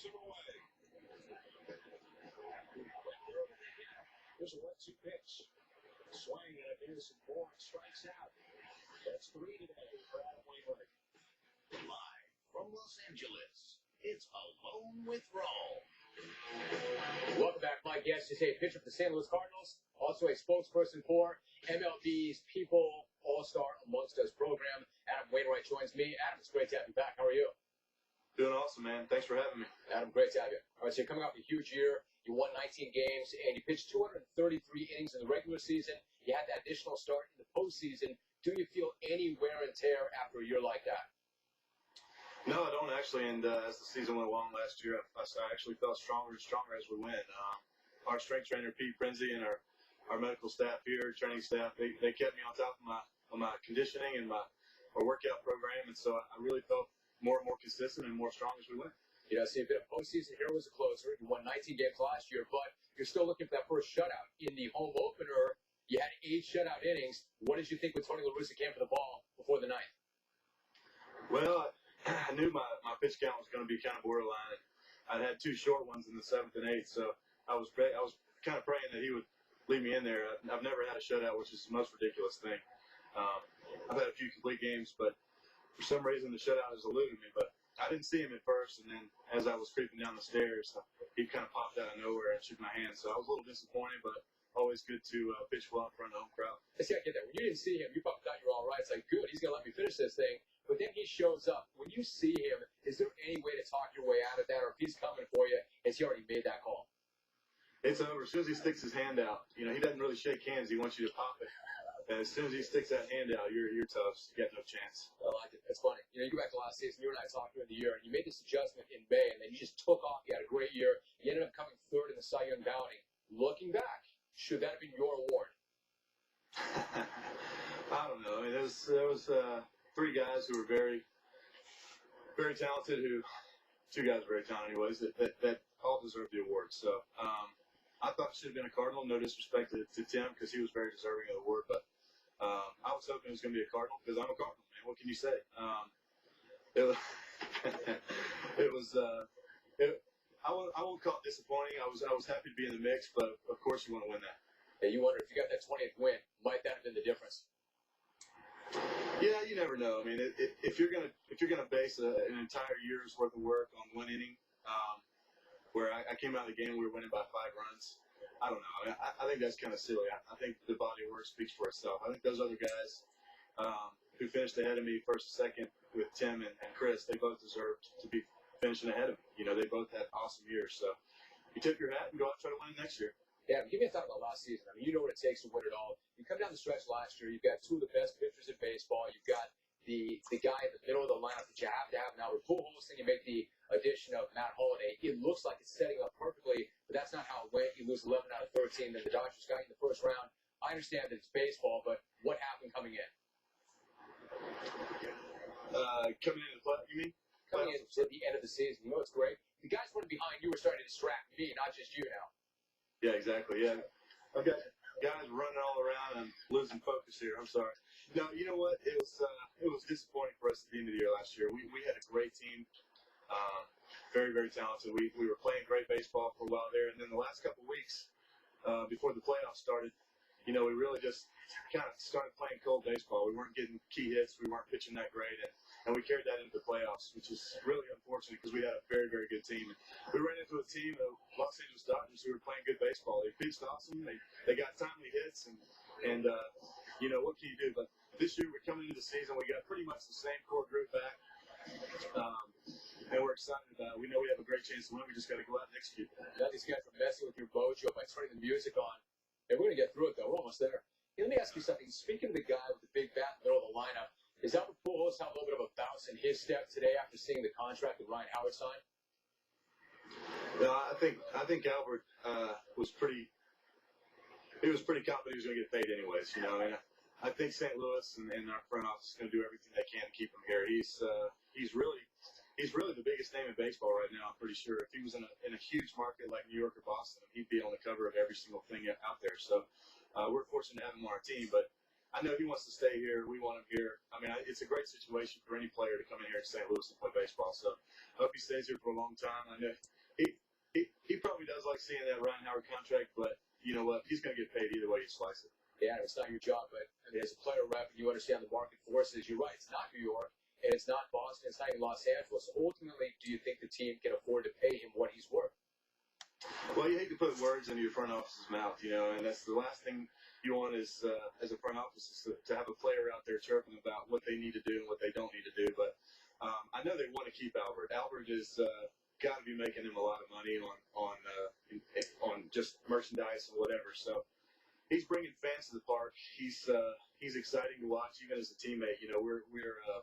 him away. Here's a 1-2 pitch. Swing and a miss, and Bourne strikes out. That's 3 today for Adam Wainwright. Live from Los Angeles, it's Alone with Raul. Welcome back. My guest is a pitcher for the St. Louis Cardinals, also a spokesperson for MLB's People All-Star Amongst Us program. Adam Wainwright joins me. Adam, it's great to have you back. How are you? Doing awesome, man. Thanks for having me. Adam, great to have you. All right, so you're coming off a huge year. You won 19 games, and you pitched 233 innings in the regular season. You had that additional start in the postseason. Do you feel any wear and tear after a year like that? No, I don't actually. And as the season went along last year, I actually felt stronger and stronger as we went. Our strength trainer, Pete Prinzi, and our medical staff here, training staff, they kept me on top of my conditioning and my workout program. And so I really felt more and more consistent and more strong as we went. You know, so you've been a postseason hero as a closer. You won 19 games last year, but you're still looking for that first shutout. In the home opener, you had 8 shutout innings. What did you think when Tony La Russa came for the ball before the ninth? Well, I knew my pitch count was going to be kind of borderline. I'd had 2 short ones in the 7th and 8th, so I was kind of praying that he would leave me in there. I've never had a shutout, which is the most ridiculous thing. I've had a few complete games, but for some reason the shutout has eluded me. But I didn't see him at first, and then as I was creeping down the stairs, he kind of popped out of nowhere and shook my hand. So I was a little disappointed, but always good to pitch well in front of the home crowd. See, I get that. When you didn't see him, you probably thought you were all right. It's like, good, he's going to let me finish this thing. But then he shows up. When you see him, is there any way to talk your way out of that? Or if he's coming for you, has he already made that call? It's over. As soon as he sticks his hand out, he doesn't really shake hands. He wants you to pop it. And as soon as he sticks that hand out, you're toast. You got no chance. I like it. That's funny. You go back to last season, you and I talked during the year, and you made this adjustment in May, and then you just took off. You had a great year. You ended up coming 3rd in the Cy Young balloting. Looking back, should that have been your award? I don't know. I mean, there was 3 guys who were very, very talented. 2 guys were very talented, anyways. That all deserved the award. So I thought it should have been a Cardinal. No disrespect to Tim, because he was very deserving of the award, but I was hoping it was going to be a Cardinal because I'm a Cardinal, man. What can you say? I won't call it disappointing. I was happy to be in the mix, but of course you want to win that. Yeah, you wonder if you got that 20th win, might that have been the difference? Yeah, you never know. I mean, if you're gonna base an entire year's worth of work on 1 inning, where I came out of the game, we were winning by 5 runs. I don't know. I think that's kind of silly. I think the body of work speaks for itself. I think those other guys who finished ahead of me first and second with Tim and Chris, they both deserved to be finishing ahead of me. They both had awesome years. So you tip your hat and go out and try to win it next year. Yeah, give me a thought about last season. I mean, you know what it takes to win it all. You come down the stretch last year, you've got 2 of the best pitchers in baseball. You've got the guy in the middle of the lineup that you have to have now. With Pujols, then you make the addition of Matt Holliday. It looks like it's setting up perfectly, but that's not how it went. You lose 11 out of 13, then the Dodgers got you in the first round. I understand that it's baseball, but what happened coming in? Coming into the play, you mean? Coming into the end of the season. You know what's great? The guys running behind you were starting to distract me, not just you now. Yeah, exactly. Yeah. I've got guys running all around. I'm losing focus here. I'm sorry. No, you know what? It was disappointing for us at the end of the year last year. We had a great team. Very, very talented. We were playing great baseball for a while there. And then the last couple of weeks before the playoffs started, we really just kind of started playing cold baseball. We weren't getting key hits. We weren't pitching that great. And we carried that into the playoffs, which is really unfortunate because we had a very, very good team. We ran into a team of Los Angeles Dodgers who were playing good baseball. They pitched awesome. They got timely hits. And what can you do? But this year we're coming into the season. We got pretty much the same core group back. And we're excited about it. We know we have a great chance to win. We just got to go out and execute. Now these guys are messing with your mojo by turning the music on. Hey, we're going to get through it, though. We're almost there. Hey, let me ask you something. Speaking of the guy with the big bat in the middle of the lineup, is Albert Pujols have a little bit of a bounce in his step today after seeing the contract that Ryan Howard signed? No, I think Albert was pretty. He was pretty confident he was going to get paid anyways. And I think St. Louis and our front office is going to do everything they can to keep him here. He's really the biggest name in baseball right now. I'm pretty sure if he was in a huge market like New York or Boston, he'd be on the cover of every single thing out there. So we're fortunate to have him on our team, but I know he wants to stay here. We want him here. I mean, it's a great situation for any player to come in here to St. Louis and play baseball. So I hope he stays here for a long time. I know he probably does like seeing that Ryan Howard contract, but you know what? He's going to get paid either way you slice it. Yeah, it's not your job, but I mean, as a player rep, you understand the market forces. You're right. It's not New York, and it's not Boston. It's not even Los Angeles. Ultimately, do you think the team can afford to pay him what he's worth? Well, you hate to put words into your front office's mouth, you know, and that's the last thing you want is, as a front office, is to have a player out there chirping about what they need to do and what they don't need to do. But I know they want to keep Albert. Albert is got to be making him a lot of money on just merchandise and whatever. So he's bringing fans to the park. He's exciting to watch, even as a teammate. You know, we're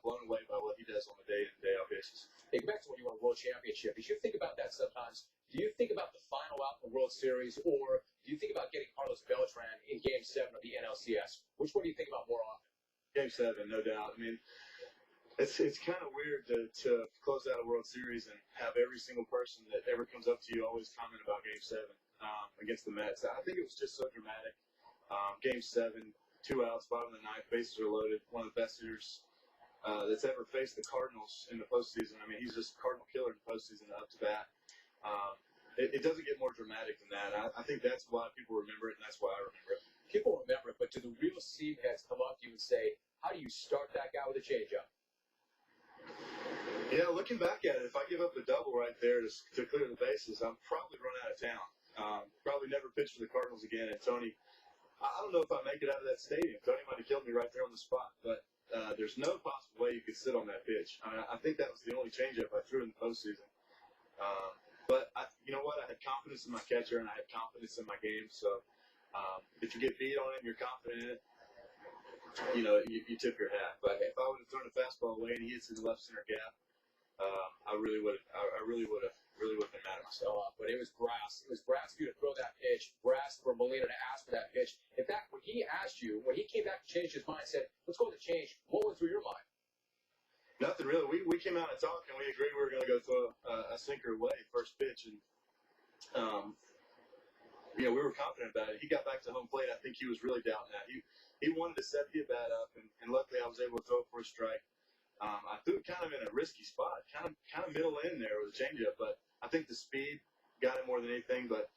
blown away by what he does on a day-in, day-out basis. Hey, back to when you won a World Championship. As you think about that sometimes, do you think about the final out in the World Series, or do you think about getting Carlos Beltran in Game 7 of the NLCS? Which one do you think about more often? Game 7, no doubt. I mean, it's kind of weird to close out a World Series and have every single person that ever comes up to you always comment about Game 7 against the Mets. I think it was just so dramatic. Game 7, 2 outs, bottom of the ninth, bases are loaded. One of the best hitters that's ever faced the Cardinals in the postseason. I mean, he's just a Cardinal killer in the postseason up to bat. It doesn't get more dramatic than that. I think that's why people remember it, and that's why I remember it. People remember it, but do the real seam heads come up to you and say, how do you start that guy with a changeup? Yeah, looking back at it, if I give up a double right there to clear the bases, I'm probably run out of town. Probably never pitch for the Cardinals again. And Tony, I don't know if I make it out of that stadium. Tony might have killed me right there on the spot, but there's no possible way you could sit on that pitch. I think that was the only changeup I threw in the postseason. But you know what? I had confidence in my catcher, and I had confidence in my game. So if you get beat on it and you're confident in it, you know, you tip your hat. But if I would have thrown a fastball away and he hits in the left center gap, I really would have been mad at myself. But it was brass. It was brass for you to throw that pitch, brass for Molina to ask for that pitch. In fact, when he asked you, when he came back to change his mind, said, let's go with the change, what went through your mind? Nothing really. We came out and talked, and we agreed we were going to go throw a sinker away first pitch, and you know, we were confident about it. He got back to home plate. I think he was really doubting that. He wanted to set the at-bat up, and luckily I was able to throw it for a strike. I threw it kind of in a risky spot, kind of middle in there with a changeup, but I think the speed got him more than anything. But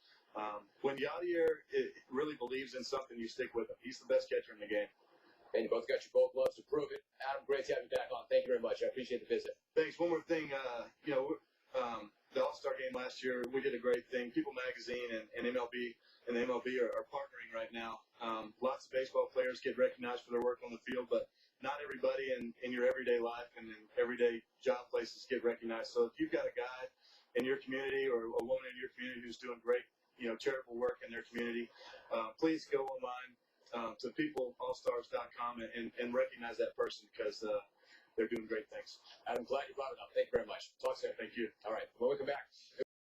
when Yadier really believes in something, you stick with him. He's the best catcher in the game. And you both got your gold gloves to prove it. Adam, great to have you back on. Thank you very much. I appreciate the visit. Thanks. One more thing. You know, the All-Star game last year, we did a great thing. People Magazine and MLB are partnering right now. Lots of baseball players get recognized for their work on the field, but not everybody in your everyday life and in everyday job places get recognized. So if you've got a guy in your community or a woman in your community who's doing great, you know, charitable work in their community, please go online to peopleallstars.com and recognize that person because they're doing great things. I'm glad you brought it up. Thank you very much. Talk soon. Thank you. All right. When we come back.